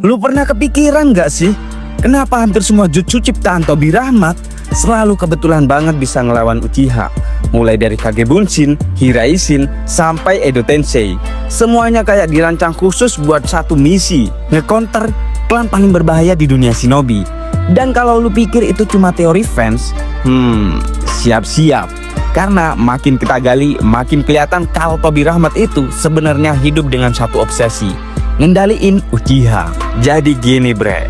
Lu pernah kepikiran gak sih? Kenapa hampir semua jutsu ciptaan Tobi Rahmat selalu kebetulan banget bisa ngelawan Uchiha? Mulai dari Kage Bunshin, Hiraishin, sampai Edo Tensei. Semuanya kayak dirancang khusus buat satu misi, nge-counter klan paling berbahaya di dunia shinobi. Dan kalau lu pikir itu cuma teori fans, siap-siap. Karena makin kita gali, makin kelihatan kalau Tobi Rahmat itu sebenarnya hidup dengan satu obsesi, ngendaliin Uchiha. Jadi gini bre,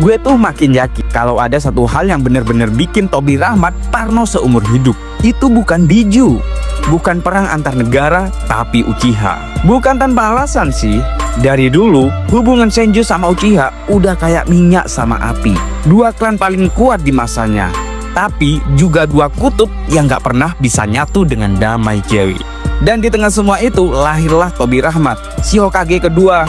gue tuh makin yakin kalau ada satu hal yang bener-bener bikin Tobi Rahmat parno seumur hidup. Itu bukan Biju, bukan perang antar negara, tapi Uchiha. Bukan tanpa alasan sih. Dari dulu, hubungan Senju sama Uchiha udah kayak minyak sama api. Dua klan paling kuat di masanya, tapi juga dua kutub yang gak pernah bisa nyatu dengan damai Cewi. Dan di tengah semua itu lahirlah Tobi Rahmat, si Hokage kedua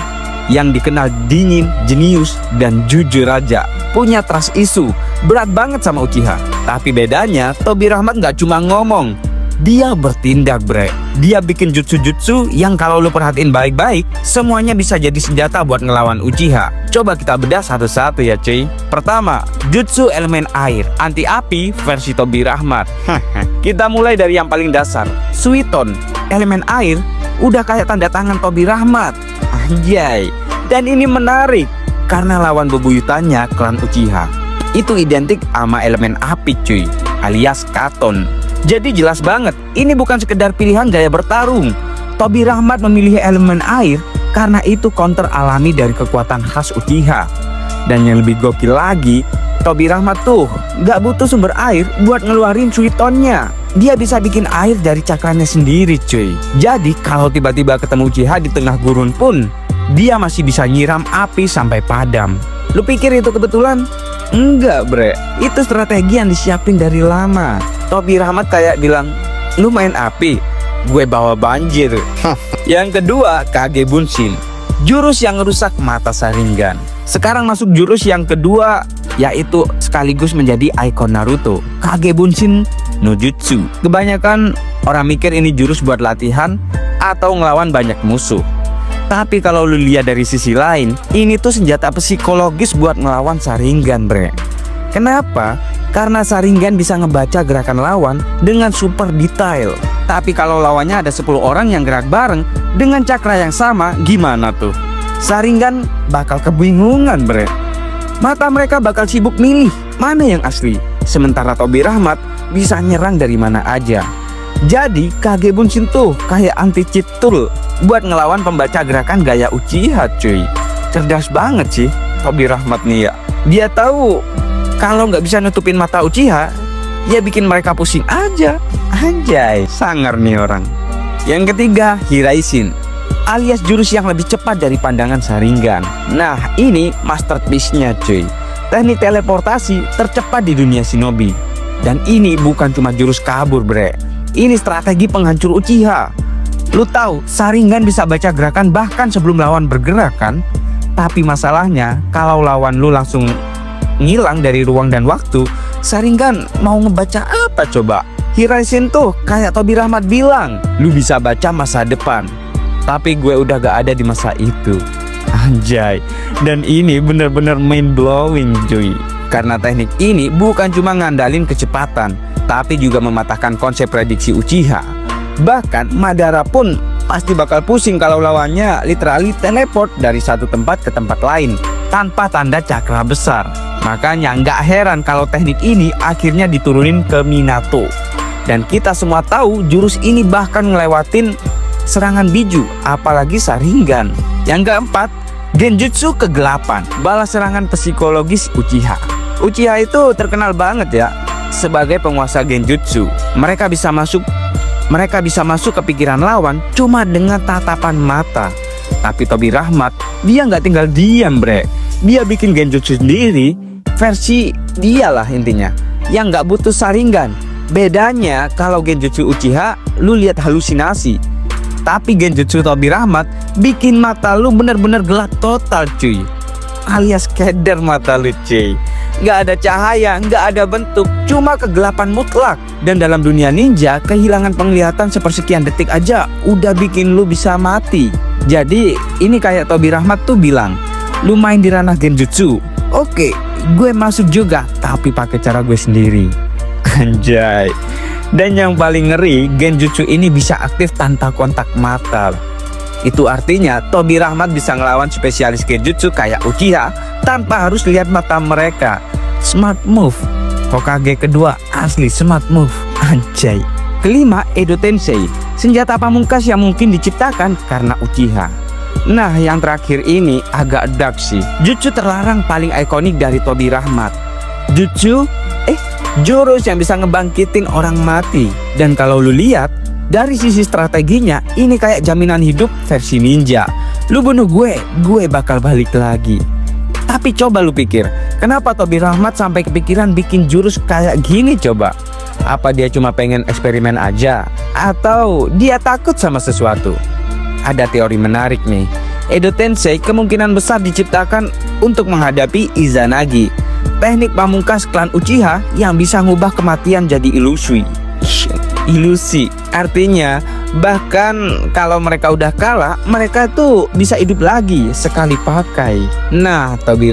yang dikenal dingin, jenius, dan jujur aja. Punya trust issue, berat banget sama Uchiha. Tapi bedanya, Tobi Rahmat gak cuma ngomong, dia bertindak bre. Dia bikin jutsu-jutsu yang kalau lu perhatiin baik-baik, semuanya bisa jadi senjata buat ngelawan Uchiha. Coba kita bedah satu-satu ya cuy. Pertama, jutsu elemen air, anti api versi Tobi Rahmat. Kita mulai dari yang paling dasar, Suiton, elemen air, udah kayak tanda tangan Tobi Rahmat. Anjay. Dan ini menarik, karena lawan bebuyutannya klan Uchiha itu identik sama elemen api cuy, alias Katon. Jadi jelas banget, ini bukan sekedar pilihan gaya bertarung. Tobi Rahmat memilih elemen air karena itu counter alami dari kekuatan khas Uchiha. Dan yang lebih gokil lagi, Tobi Rahmat tuh gak butuh sumber air buat ngeluarin Suitonnya. Dia bisa bikin air dari cakranya sendiri cuy. Jadi kalau tiba-tiba ketemu Uchiha di tengah gurun pun, dia masih bisa nyiram api sampai padam. Lu pikir itu kebetulan? Enggak bre, itu strategi yang disiapin dari lama. Tobi Rahmat kayak bilang, lu main api, gue bawa banjir. Yang kedua, Kage Bunshin, jurus yang ngerusak mata Sharingan. Sekarang masuk jurus yang kedua, yaitu sekaligus menjadi ikon Naruto, Kage Bunshin no Jutsu. Kebanyakan orang mikir ini jurus buat latihan atau ngelawan banyak musuh. Tapi kalau lu lihat dari sisi lain, ini tuh senjata psikologis buat ngelawan Sharingan bre. Kenapa? Karena Sharingan bisa ngebaca gerakan lawan dengan super detail. Tapi kalau lawannya ada 10 orang yang gerak bareng dengan cakra yang sama, gimana tuh? Sharingan bakal kebingungan bre. Mata mereka bakal sibuk milih mana yang asli. Sementara Tobi Rahmat bisa nyerang dari mana aja. Jadi Kage Bunshin tuh kayak anti cheat tool buat ngelawan pembaca gerakan gaya Uchiha cuy. Cerdas banget sih Tobi Rahmat nih ya. Dia tahu kalau nggak bisa nutupin mata Uchiha, ya bikin mereka pusing aja. Anjay, sangar nih orang. Yang ketiga, Hiraishin, alias jurus yang lebih cepat dari pandangan Sharingan. Nah ini masterpiece-nya cuy. Teknik teleportasi tercepat di dunia shinobi. Dan ini bukan cuma jurus kabur bre, ini strategi penghancur Uchiha. Lu tahu Sharingan bisa baca gerakan bahkan sebelum lawan bergerak kan? Tapi masalahnya kalau lawan lu langsung ngilang dari ruang dan waktu, Sharingan mau ngebaca apa coba? Hiraishin tuh kayak Tobi Rahmat bilang, lu bisa baca masa depan, tapi gue udah gak ada di masa itu. Anjay. Dan ini bener-bener mind blowing cuy. Karena teknik ini bukan cuma ngandalin kecepatan, tapi juga mematahkan konsep prediksi Uchiha. Bahkan Madara pun pasti bakal pusing kalau lawannya literally teleport dari satu tempat ke tempat lain tanpa tanda cakra besar. Makanya nggak heran kalau teknik ini akhirnya diturunin ke Minato. Dan kita semua tahu jurus ini bahkan ngelewatin serangan Biju, apalagi Sharingan. Yang keempat, Genjutsu kegelapan, balas serangan psikologis Uchiha. Uchiha itu terkenal banget ya sebagai penguasa Genjutsu. Mereka bisa masuk ke pikiran lawan cuma dengan tatapan mata. Tapi Tobi Rahmat, dia nggak tinggal diam bre. Dia bikin Genjutsu sendiri, versi dia lah intinya, yang nggak butuh Sharingan. Bedanya kalau Genjutsu Uchiha lu lihat halusinasi, tapi Genjutsu Tobi Rahmat bikin mata lu bener-bener gelap total cuy, alias keder mata lu cuy. Nggak ada cahaya, nggak ada bentuk, cuma kegelapan mutlak. Dan dalam dunia ninja, kehilangan penglihatan sepersekian detik aja udah bikin lu bisa mati. Jadi ini kayak Tobi Rahmat tuh bilang, lu main di ranah genjutsu. Oke, gue masuk juga, tapi pakai cara gue sendiri. Anjay. Dan yang paling ngeri, genjutsu ini bisa aktif tanpa kontak mata. Itu artinya Tobi Rahmat bisa ngelawan spesialis genjutsu kayak Uchiha tanpa harus lihat mata mereka. Smart move. Hokage kedua asli smart move. Anjay. Kelima, Edo Tensei, senjata pamungkas yang mungkin diciptakan karena Uchiha. Nah, yang terakhir ini agak dark sih. Jutsu terlarang paling ikonik dari Tobi Rahmat. Jurus yang bisa ngebangkitin orang mati. Dan kalau lu lihat dari sisi strateginya, ini kayak jaminan hidup versi ninja. Lu bunuh gue bakal balik lagi. Tapi coba lu pikir, kenapa Tobi Rahmat sampai kepikiran bikin jurus kayak gini coba? Apa dia cuma pengen eksperimen aja? Atau dia takut sama sesuatu? Ada teori menarik nih. Edo Tensei kemungkinan besar diciptakan untuk menghadapi Izanagi, teknik pamungkas klan Uchiha yang bisa ngubah kematian jadi ilusi. Artinya bahkan kalau mereka udah kalah, mereka tuh bisa hidup lagi sekali pakai. Nah, Tobi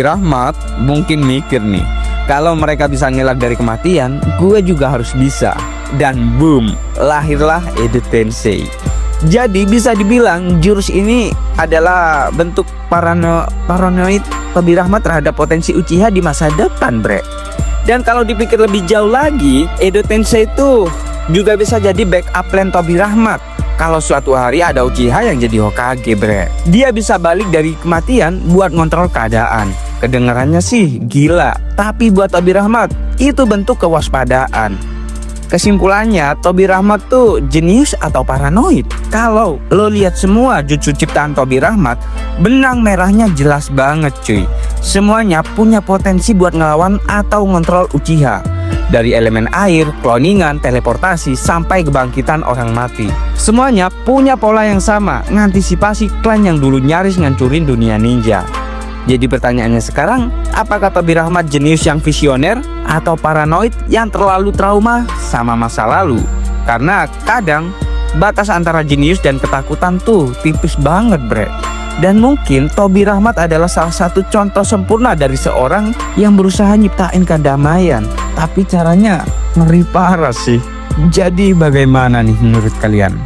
Rahmat mungkin mikir nih, kalau mereka bisa ngelak dari kematian, gue juga harus bisa. Dan boom, lahirlah Edo Tensei. Jadi bisa dibilang jurus ini adalah bentuk paranoid Tobi Rahmat terhadap potensi Uchiha di masa depan, bre. Dan kalau dipikir lebih jauh lagi, Edo Tensei itu juga bisa jadi backup plan Tobi Rahmat. Kalau suatu hari ada Uchiha yang jadi Hokage, bre. Dia bisa balik dari kematian buat ngontrol keadaan. Kedengarannya sih gila, tapi buat Tobi Rahmat itu bentuk kewaspadaan. Kesimpulannya, Tobi Rahmat tuh jenius atau paranoid. Kalau lo lihat semua jutsu ciptaan Tobi Rahmat, benang merahnya jelas banget cuy. Semuanya punya potensi buat ngelawan atau ngontrol Uchiha. Dari elemen air, cloningan, teleportasi, sampai kebangkitan orang mati. Semuanya punya pola yang sama, ngantisipasi klan yang dulu nyaris ngancurin dunia ninja. Jadi pertanyaannya sekarang, apakah Tobi Rahmat jenius yang visioner atau paranoid yang terlalu trauma sama masa lalu? Karena kadang batas antara jenius dan ketakutan tuh tipis banget, bre. Dan mungkin Tobi Rahmat adalah salah satu contoh sempurna dari seorang yang berusaha nyiptain kedamaian, tapi caranya ngeri parah sih. Jadi bagaimana nih menurut kalian?